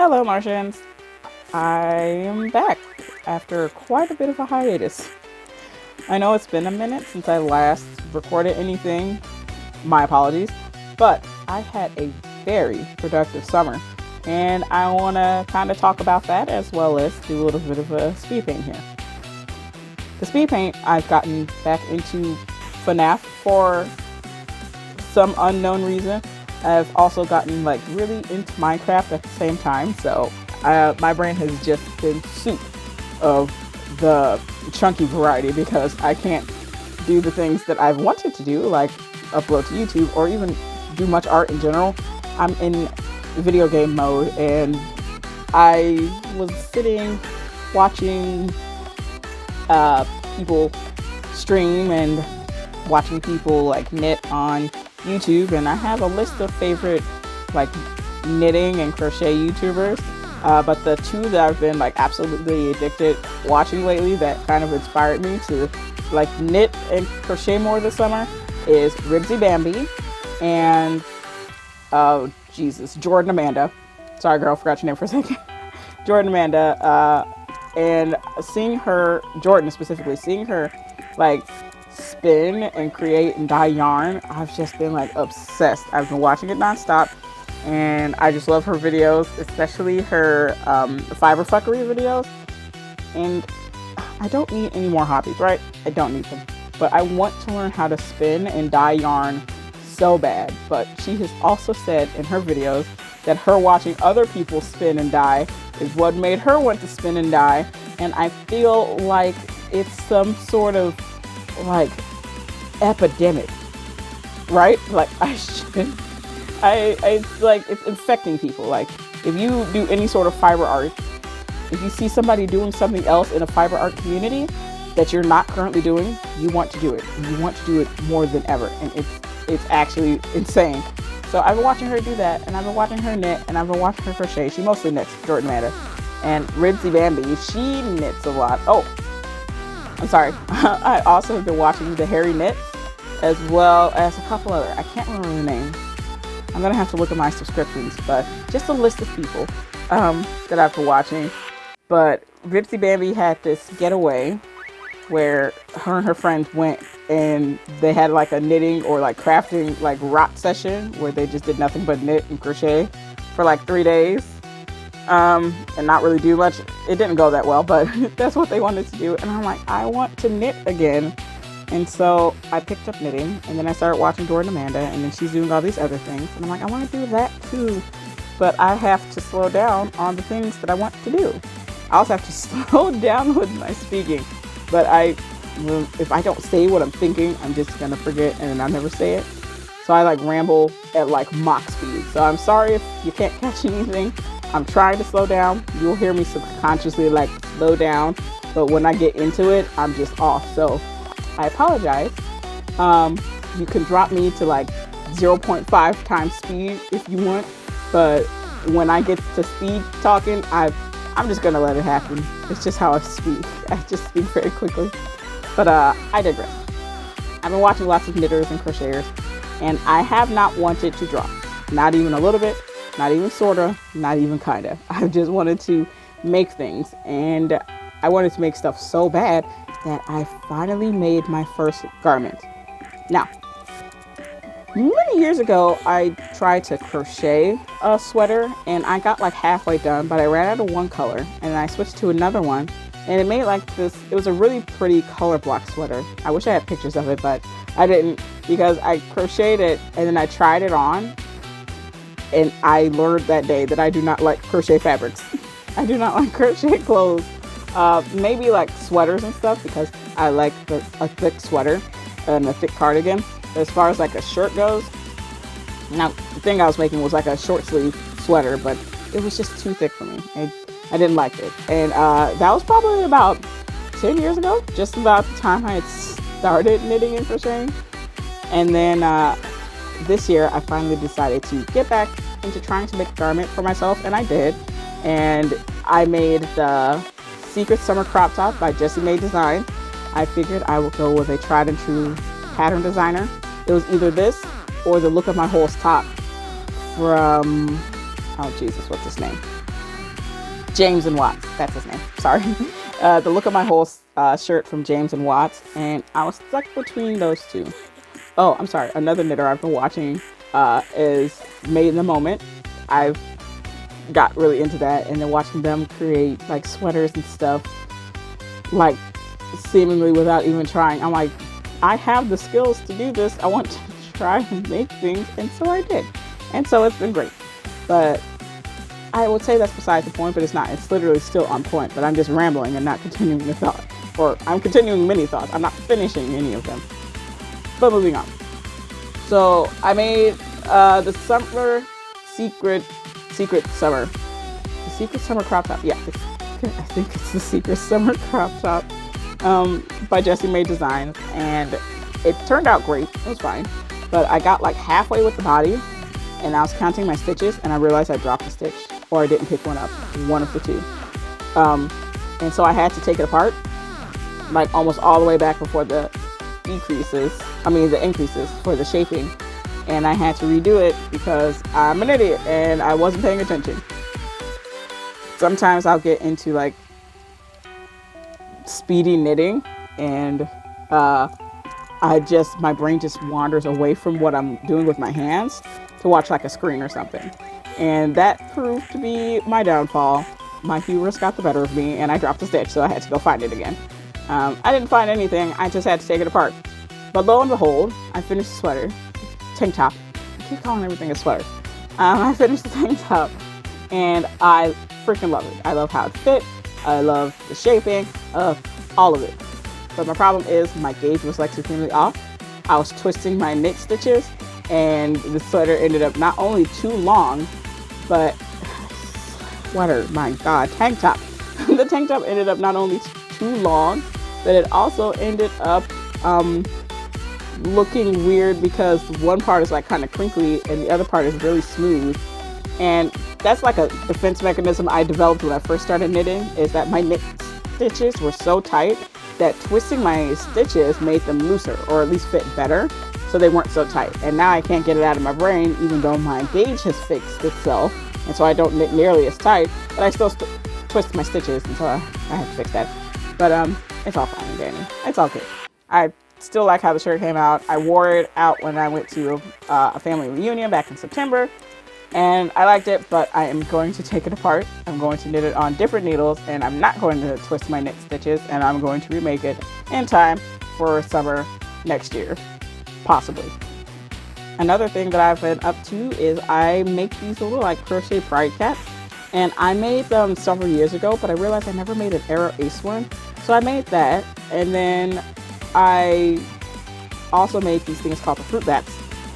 Hello, Martians. I am back after quite a bit of a hiatus. I know it's been a minute since I last recorded anything. My apologies. But I had a very productive summer, and I want to kind of talk about that as well as do a little bit of a speed paint here. The speed paint, I've gotten back into FNAF for some unknown reason. I've also gotten like really into Minecraft at the same time, so my brain has just been soup of the chunky variety because I can't do the things that I've wanted to do, like upload to YouTube or even do much art in general. I'm in video game mode, and I was sitting watching people stream and watching people like knit on YouTube, and I have a list of favorite like knitting and crochet YouTubers, but the two that I've been like absolutely addicted watching lately that kind of inspired me to like knit and crochet more this summer is Ribsy Bambi and Jordan Amanda. Sorry girl, forgot your name for a second. Jordan Amanda, and seeing her, Jordan specifically, seeing her like spin and create and dye yarn, I've just been like obsessed. I've been watching it nonstop, and I just love her videos, especially her fiber fuckery videos. And I don't need any more hobbies, right? I don't need them, but I want to learn how to spin and dye yarn so bad. But she has also said in her videos that her watching other people spin and dye is what made her want to spin and dye, and I feel like it's some sort of like epidemic, right? Like it's like it's infecting people. Like if you do any sort of fiber art, if you see somebody doing something else in a fiber art community that you're not currently doing, you want to do it. You want to do it more than ever, and it's actually insane. So I've been watching her do that, and I've been watching her knit, and I've been watching her crochet. She mostly knits, Jordan Amanda. And Ribsy Bambi, she knits a lot. Oh, I'm sorry. I also have been watching the Harry Knit, as well as a couple other. I can't remember the names. I'm gonna have to look at my subscriptions, but just a list of people that I've been watching. But Ribsy Bambi had this getaway where her and her friends went and they had like a knitting or like crafting like rock session where they just did nothing but knit and crochet for like 3 days. And not really do much. It didn't go that well, but that's what they wanted to do. And I'm like, I want to knit again. And so I picked up knitting, and then I started watching Jordan Amanda, and then she's doing all these other things. And I'm like, I want to do that too, but I have to slow down on the things that I want to do. I also have to slow down with my speaking, but if I don't say what I'm thinking, I'm just gonna forget, and then I'll never say it. So I like ramble at like Mach speed. So I'm sorry if you can't catch anything. I'm trying to slow down. You'll hear me subconsciously like slow down, but when I get into it, I'm just off. So I apologize. You can drop me to like 0.5 times speed if you want, but when I get to speed talking, I'm just gonna let it happen. It's just how I speak. I just speak very quickly. But I digress. I've been watching lots of knitters and crocheters, and I have not wanted to draw. Not even a little bit. Not even sorta, not even kinda. I just wanted to make things, and I wanted to make stuff so bad that I finally made my first garment. Now, many years ago, I tried to crochet a sweater, and I got like halfway done, but I ran out of one color, and I switched to another one, and it made like this. It was a really pretty color block sweater. I wish I had pictures of it, but I didn't, because I crocheted it, and then I tried it on, and I learned that day that I do not like crochet fabrics. I do not like crochet clothes. Maybe like sweaters and stuff, because I like a thick sweater and a thick cardigan. But as far as like a shirt goes, now the thing I was making was like a short sleeve sweater, but it was just too thick for me. I didn't like it. And that was probably about 10 years ago, just about the time I had started knitting and crocheting. And then this year I finally decided to get back into trying to make a garment for myself, and I did. And I made the Secret Summer Crop Top by Jessie Mae Design. I figured I would go with a tried and true pattern designer. It was either this or the Look of My Horse top from, oh Jesus, what's his name? James and Watts, that's his name, sorry. The Look at My Hole shirt from James and Watts, and I was stuck between those two. Oh, I'm sorry, another knitter I've been watching is Made in the Moment. I've got really into that, and then watching them create like sweaters and stuff, like seemingly without even trying. I'm like, I have the skills to do this. I want to try and make things, and so I did. And so it's been great. But I would say that's beside the point, but it's not. It's literally still on point, but I'm just rambling and not continuing the thought. Or I'm continuing many thoughts. I'm not finishing any of them. But moving on. So I made the summer secret summer. The secret summer crop top. Yeah, I think it's the secret summer crop top by Jessie Mae Designs. And it turned out great. It was fine. But I got like halfway with the body, and I was counting my stitches, and I realized I dropped a stitch, or I didn't pick one up, one of the two. And so I had to take it apart, like almost all the way back before the increases for the shaping. And I had to redo it because I'm an idiot and I wasn't paying attention. Sometimes I'll get into like speedy knitting, and my brain just wanders away from what I'm doing with my hands to watch like a screen or something. And that proved to be my downfall. My hubris got the better of me, and I dropped a stitch, so I had to go find it again. I didn't find anything, I just had to take it apart. But lo and behold, I finished the sweater. Tank top. I keep calling everything a sweater. I finished the tank top, and I freaking love it. I love how it fit. I love the shaping, all of it. But my problem is my gauge was like supremely off. I was twisting my knit stitches, and the sweater ended up not only too long, but sweater, my god, tank top. The tank top ended up not only too long, but it also ended up looking weird because one part is like kind of crinkly and the other part is really smooth. And that's like a defense mechanism I developed when I first started knitting, is that my knit stitches were so tight that twisting my stitches made them looser, or at least fit better, so they weren't so tight. And now I can't get it out of my brain, even though my gauge has fixed itself, and so I don't knit nearly as tight, but I still twist my stitches, and so I have to fix that. But it's all fine and dandy. It's all good. I still like how the shirt came out. I wore it out when I went to a family reunion back in September, and I liked it, but I am going to take it apart. I'm going to knit it on different needles, and I'm not going to twist my knit stitches, and I'm going to remake it in time for summer next year, possibly. Another thing that I've been up to is I make these little like crochet pride cats, and I made them several years ago, but I realized I never made an Arrow Ace one, so I made that. And then I also made these things called the fruit bats,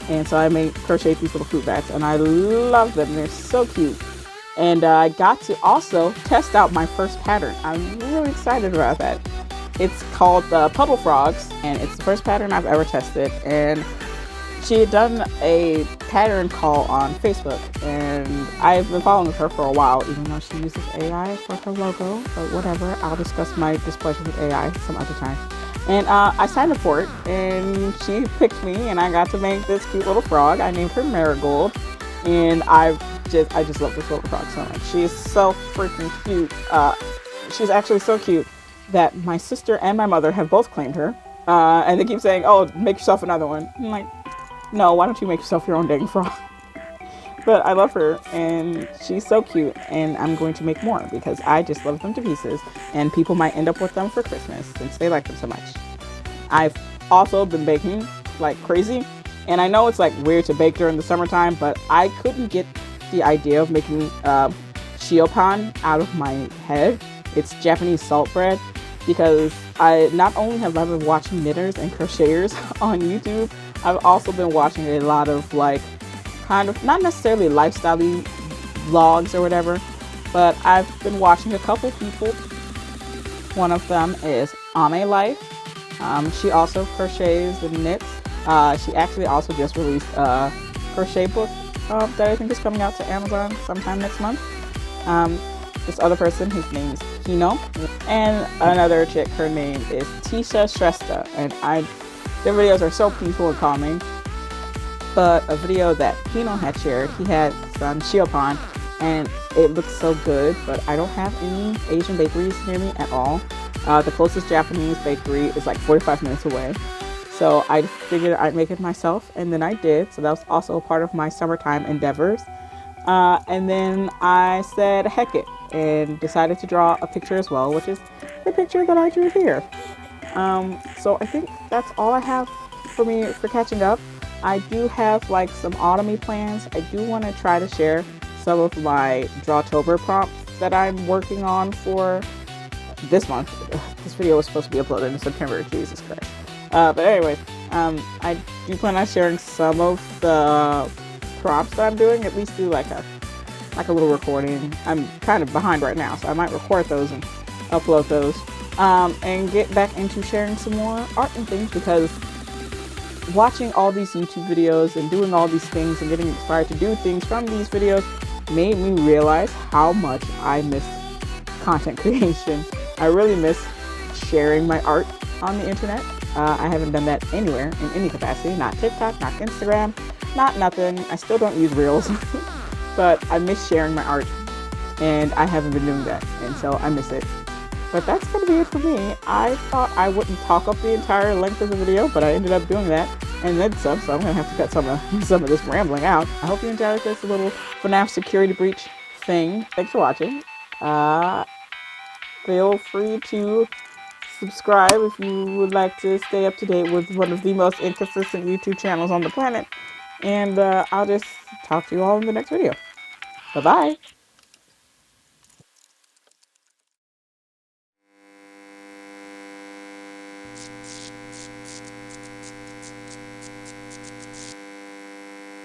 and so I crocheted these little fruit bats, and I love them. They're so cute. And I got to also test out my first pattern. I'm really excited about that. It's called the Puddle Frogs, and it's the first pattern I've ever tested. And she had done a pattern call on Facebook, and I've been following her for a while, even though she uses AI for her logo, but whatever. I'll discuss my displeasure with AI some other time. And I signed up for it, and she picked me, and I got to make this cute little frog. I named her Marigold, and I just love this little frog so much. She's so freaking cute. She's actually so cute that my sister and my mother have both claimed her, and they keep saying, "Oh, make yourself another one." I'm like, no, why don't you make yourself your own dang frog? But I love her, and she's so cute, and I'm going to make more because I just love them to pieces, and people might end up with them for Christmas since they like them so much. I've also been baking like crazy, and I know it's like weird to bake during the summertime, but I couldn't get the idea of making shiopan out of my head. It's Japanese salt bread, because I not only have been watching knitters and crocheters on YouTube, I've also been watching a lot of like kind of not necessarily lifestyle-y vlogs or whatever, but I've been watching a couple people. One of them is Ame Life. She also crochets and knits. She actually also just released a crochet book that I think is coming out to Amazon sometime next month. This other person, his name is Kino, and another chick, her name is Tisha Shrestha, and their videos are so peaceful and calming. But a video that Kino had shared, he had some shiopan, and it looks so good, but I don't have any Asian bakeries near me at all. The closest Japanese bakery is like 45 minutes away. So I figured I'd make it myself, and then I did. So that was also a part of my summertime endeavors. And then I said, heck it, and decided to draw a picture as well, which is the picture that I drew here. So I think that's all I have for me for catching up. I do have like some autumn-y plans. I do want to try to share some of my Drawtober prompts that I'm working on for this month. This video was supposed to be uploaded in September, Jesus Christ. But anyways, I do plan on sharing some of the prompts that I'm doing, at least do like a little recording. I'm kind of behind right now, so I might record those and upload those, and get back into sharing some more art and things, because watching all these YouTube videos and doing all these things and getting inspired to do things from these videos made me realize how much I miss content creation. I really miss sharing my art on the internet. I haven't done that anywhere in any capacity, not TikTok, not Instagram, not nothing. I still don't use Reels, but I miss sharing my art, and I haven't been doing that, and so I miss it. But that's going to be it for me. I thought I wouldn't talk up the entire length of the video, but I ended up doing that, and then some, so I'm going to have to cut some of this rambling out. I hope you enjoyed this little FNAF security breach thing. Thanks for watching. Feel free to subscribe if you would like to stay up to date with one of the most inconsistent YouTube channels on the planet. And I'll just talk to you all in the next video. Bye-bye.